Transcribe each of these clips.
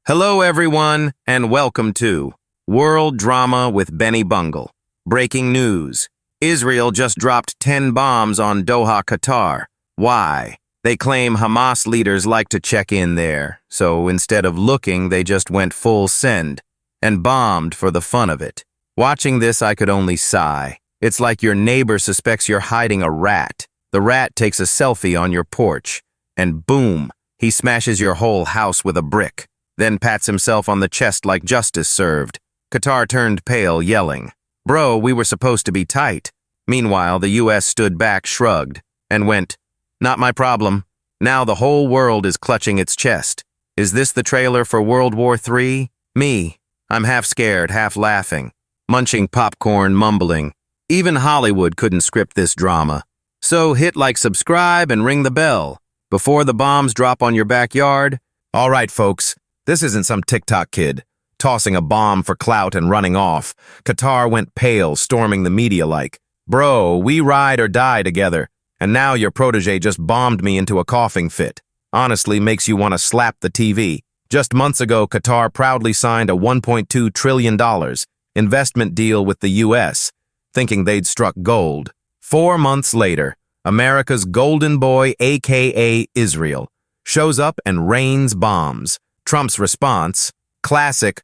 Hello, everyone, and welcome to World Drama with Benny Bungle. Breaking news. Israel just dropped 10 bombs on Doha, Qatar. Why? They claim Hamas leaders like to check in there, so instead of looking, they just went full send and bombed for the fun of it. Watching this, I could only sigh. It's like your neighbor suspects you're hiding a rat. The rat takes a selfie on your porch, and boom, he smashes your whole house with a brick. Then pats himself on the chest like justice served. Qatar turned pale, yelling, "Bro, we were supposed to be tight." Meanwhile, the U.S. stood back, shrugged, and went, "Not my problem." Now the whole world is clutching its chest. Is this the trailer for World War III? Me. I'm half scared, half laughing, munching popcorn, mumbling. Even Hollywood couldn't script this drama. So hit like, subscribe, and ring the bell. Before the bombs drop on your backyard. All right, folks. This isn't some TikTok kid tossing a bomb for clout and running off. Qatar went pale, storming the media like, "Bro, we ride or die together, and now your protege just bombed me into a coughing fit." Honestly, makes you want to slap the TV. Just months ago, Qatar proudly signed a $1.2 trillion investment deal with the U.S., thinking they'd struck gold. 4 months later, America's golden boy, aka Israel, shows up and rains bombs. Trump's response, classic,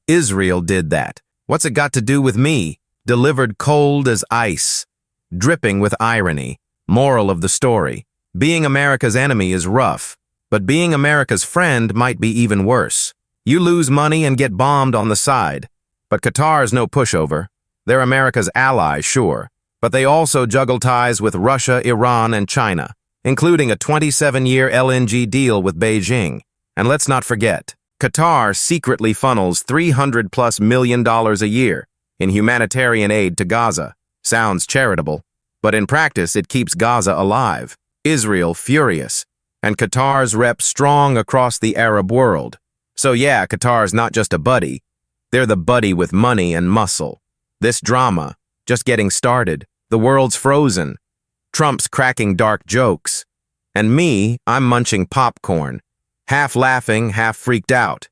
Israel did that. What's it got to do with me? Delivered cold as ice. Dripping with irony. Moral of the story. Being America's enemy is rough, but being America's friend might be even worse. You lose money and get bombed on the side. But Qatar's no pushover. They're America's ally, sure, but they also juggle ties with Russia, Iran, and China, including a 27-year LNG deal with Beijing. And let's not forget, Qatar secretly funnels $300+ million a year in humanitarian aid to Gaza. Sounds charitable, but in practice it keeps Gaza alive, Israel furious, and Qatar's rep strong across the Arab world. So yeah, Qatar's not just a buddy, they're the buddy with money and muscle. This drama, just getting started, the world's frozen, Trump's cracking dark jokes, and me, I'm munching popcorn, half laughing, half freaked out.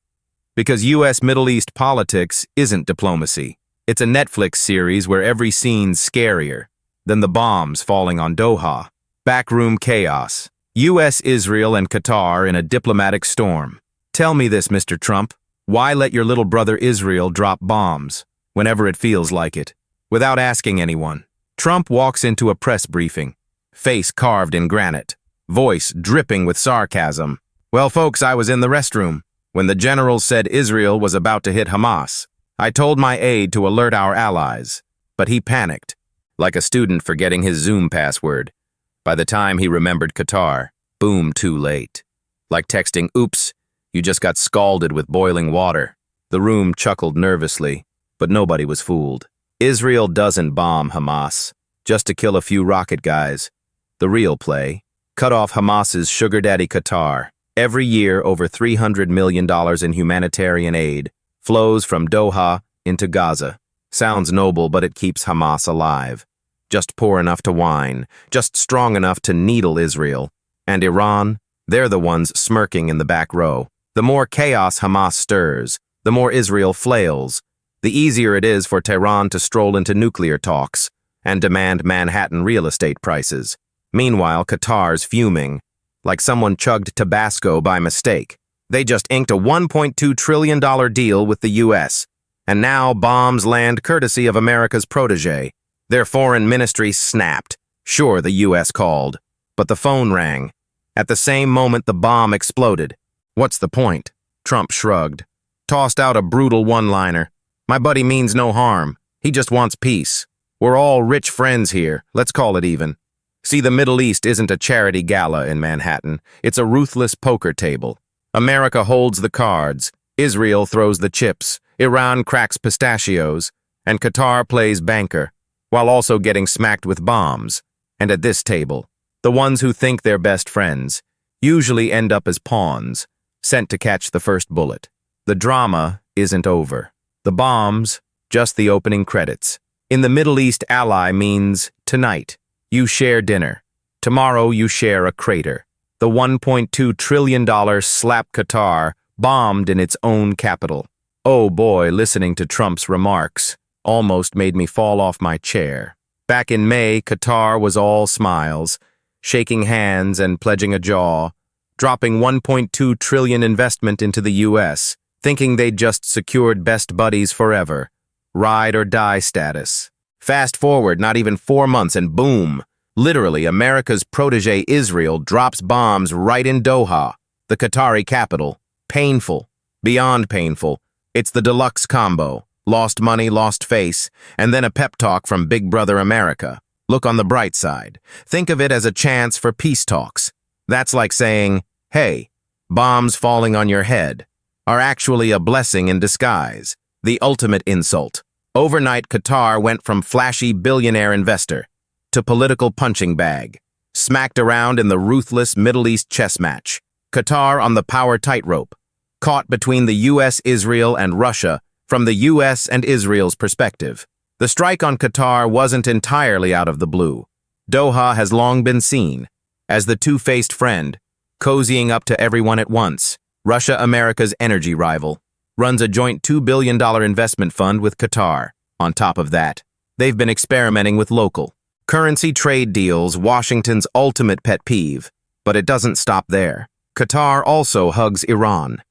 Because U.S. Middle East politics isn't diplomacy. It's a Netflix series where every scene's scarier than the bombs falling on Doha. Backroom chaos. U.S., Israel, and Qatar in a diplomatic storm. Tell me this, Mr. Trump. Why let your little brother Israel drop bombs whenever it feels like it, without asking anyone? Trump walks into a press briefing, face carved in granite, voice dripping with sarcasm. "Well, folks, I was in the restroom when the general said Israel was about to hit Hamas. I told my aide to alert our allies, but he panicked, like a student forgetting his Zoom password. By the time he remembered Qatar, boom, too late. Like texting, oops, you just got scalded with boiling water." The room chuckled nervously, but nobody was fooled. Israel doesn't bomb Hamas, just to kill a few rocket guys. The real play, cut off Hamas's sugar daddy Qatar. Every year, over $300 million in humanitarian aid flows from Doha into Gaza. Sounds noble, but it keeps Hamas alive. Just poor enough to whine, just strong enough to needle Israel. And Iran, they're the ones smirking in the back row. The more chaos Hamas stirs, the more Israel flails. The easier it is for Tehran to stroll into nuclear talks and demand Manhattan real estate prices. Meanwhile, Qatar's fuming, like someone chugged Tabasco by mistake. They just inked a $1.2 trillion deal with the U.S., and now bombs land courtesy of America's protege. Their foreign ministry snapped. Sure, the U.S. called, but the phone rang. At the same moment, the bomb exploded. "What's the point?" Trump shrugged, tossed out a brutal one-liner. "My buddy means no harm. He just wants peace. We're all rich friends here. Let's call it even." See, the Middle East isn't a charity gala in Manhattan. It's a ruthless poker table. America holds the cards, Israel throws the chips, Iran cracks pistachios, and Qatar plays banker, while also getting smacked with bombs. And at this table, the ones who think they're best friends usually end up as pawns, sent to catch the first bullet. The drama isn't over. The bombs, just the opening credits. In the Middle East, ally means tonight. You share dinner. Tomorrow you share a crater. The $1.2 trillion slap Qatar bombed in its own capital. Oh boy, listening to Trump's remarks almost made me fall off my chair. Back in May, Qatar was all smiles, shaking hands and pledging a jaw, dropping $1.2 trillion investment into the U.S., thinking they'd just secured best buddies forever, ride or die status. Fast forward not even 4 months and boom, literally America's protege Israel drops bombs right in Doha, the Qatari capital. Painful, beyond painful. It's the deluxe combo. Lost money, lost face, and then a pep talk from Big Brother America. Look on the bright side. Think of it as a chance for peace talks. That's like saying, hey, bombs falling on your head are actually a blessing in disguise. The ultimate insult. Overnight, Qatar went from flashy billionaire investor to political punching bag, smacked around in the ruthless Middle East chess match. Qatar on the power tightrope, caught between the U.S., Israel, and Russia from the U.S. and Israel's perspective. The strike on Qatar wasn't entirely out of the blue. Doha has long been seen as the two-faced friend, cozying up to everyone at once. Russia, America's energy rival, runs a joint $2 billion investment fund with Qatar. On top of that, they've been experimenting with local currency trade deals, Washington's ultimate pet peeve. But it doesn't stop there. Qatar also hugs Iran,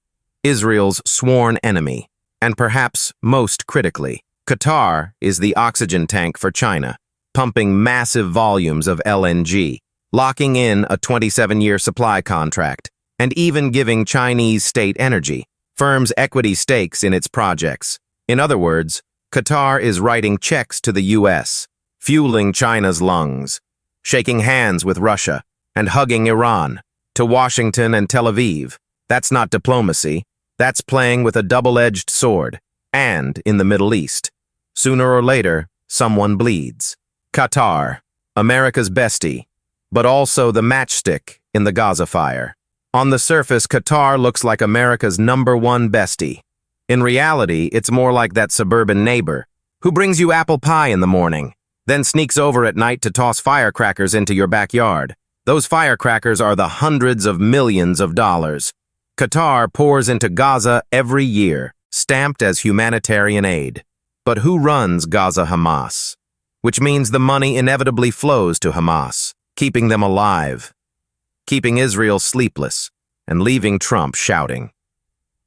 Israel's sworn enemy. And perhaps most critically, Qatar is the oxygen tank for China, pumping massive volumes of LNG, locking in a 27-year supply contract, and even giving Chinese state energy firms equity stakes in its projects. In other words, Qatar is writing checks to the U.S., fueling China's lungs, shaking hands with Russia, and hugging Iran. To Washington and Tel Aviv, that's not diplomacy. That's playing with a double-edged sword. And in the Middle East, sooner or later, someone bleeds. Qatar, America's bestie, but also the matchstick in the Gaza fire. On the surface, Qatar looks like America's #1 bestie. In reality, it's more like that suburban neighbor who brings you apple pie in the morning, then sneaks over at night to toss firecrackers into your backyard. Those firecrackers are the hundreds of millions of dollars Qatar pours into Gaza every year, stamped as humanitarian aid. But who runs Gaza Hamas? Which means the money inevitably flows to Hamas, keeping them alive, keeping Israel sleepless, and leaving Trump shouting.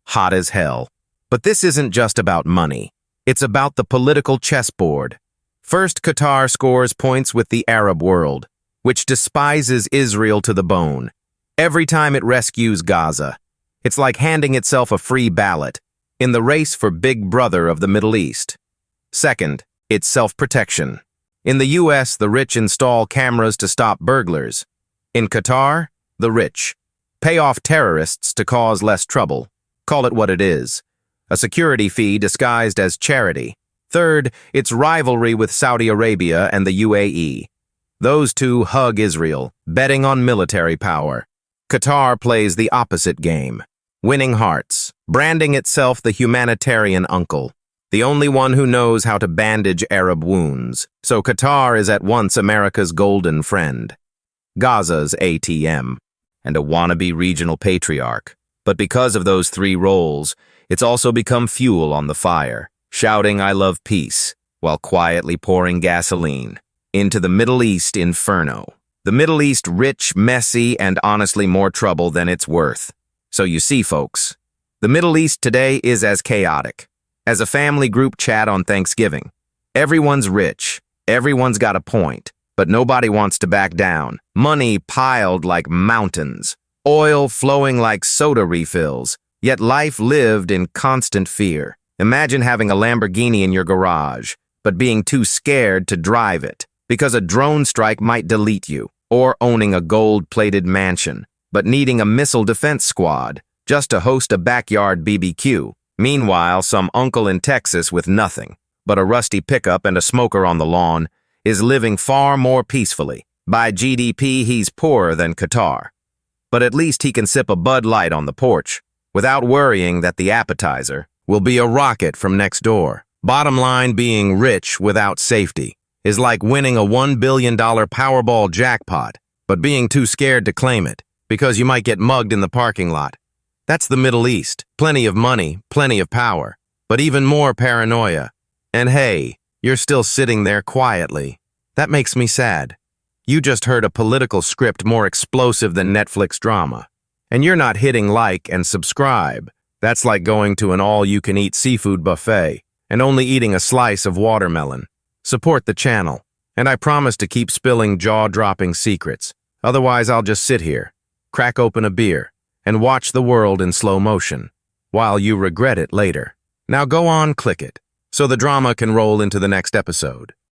Hot as hell. But this isn't just about money. It's about the political chessboard. First, Qatar scores points with the Arab world, which despises Israel to the bone. Every time it rescues Gaza, it's like handing itself a free ballot in the race for Big Brother of the Middle East. Second, it's self-protection. In the U.S., the rich install cameras to stop burglars. In Qatar, the rich pay off terrorists to cause less trouble. Call it what it is. A security fee disguised as charity. Third, it's rivalry with Saudi Arabia and the UAE. Those two hug Israel, betting on military power. Qatar plays the opposite game, winning hearts, branding itself the humanitarian uncle, the only one who knows how to bandage Arab wounds. So Qatar is at once America's golden friend, Gaza's ATM, and a wannabe regional patriarch. But because of those three roles, it's also become fuel on the fire, shouting "I love peace," while quietly pouring gasoline into the Middle East inferno. The Middle East rich, messy, and honestly more trouble than it's worth. So you see, folks, the Middle East today is as chaotic as a family group chat on Thanksgiving. Everyone's rich, everyone's got a point, but nobody wants to back down. Money piled like mountains, oil flowing like soda refills, yet life lived in constant fear. Imagine having a Lamborghini in your garage, but being too scared to drive it because a drone strike might delete you. Or owning a gold-plated mansion, but needing a missile defense squad just to host a backyard BBQ. Meanwhile, some uncle in Texas with nothing but a rusty pickup and a smoker on the lawn is living far more peacefully. By GDP, he's poorer than Qatar. But at least he can sip a Bud Light on the porch without worrying that the appetizer will be a rocket from next door. Bottom line, being rich without safety is like winning a $1 billion Powerball jackpot, but being too scared to claim it because you might get mugged in the parking lot. That's the Middle East. Plenty of money, plenty of power, but even more paranoia. And hey, you're still sitting there quietly. That makes me sad. You just heard a political script more explosive than Netflix drama. And you're not hitting like and subscribe. That's like going to an all-you-can-eat seafood buffet and only eating a slice of watermelon. Support the channel, and I promise to keep spilling jaw-dropping secrets. Otherwise, I'll just sit here, crack open a beer, and watch the world in slow motion, while you regret it later. Now go on, click it, so the drama can roll into the next episode.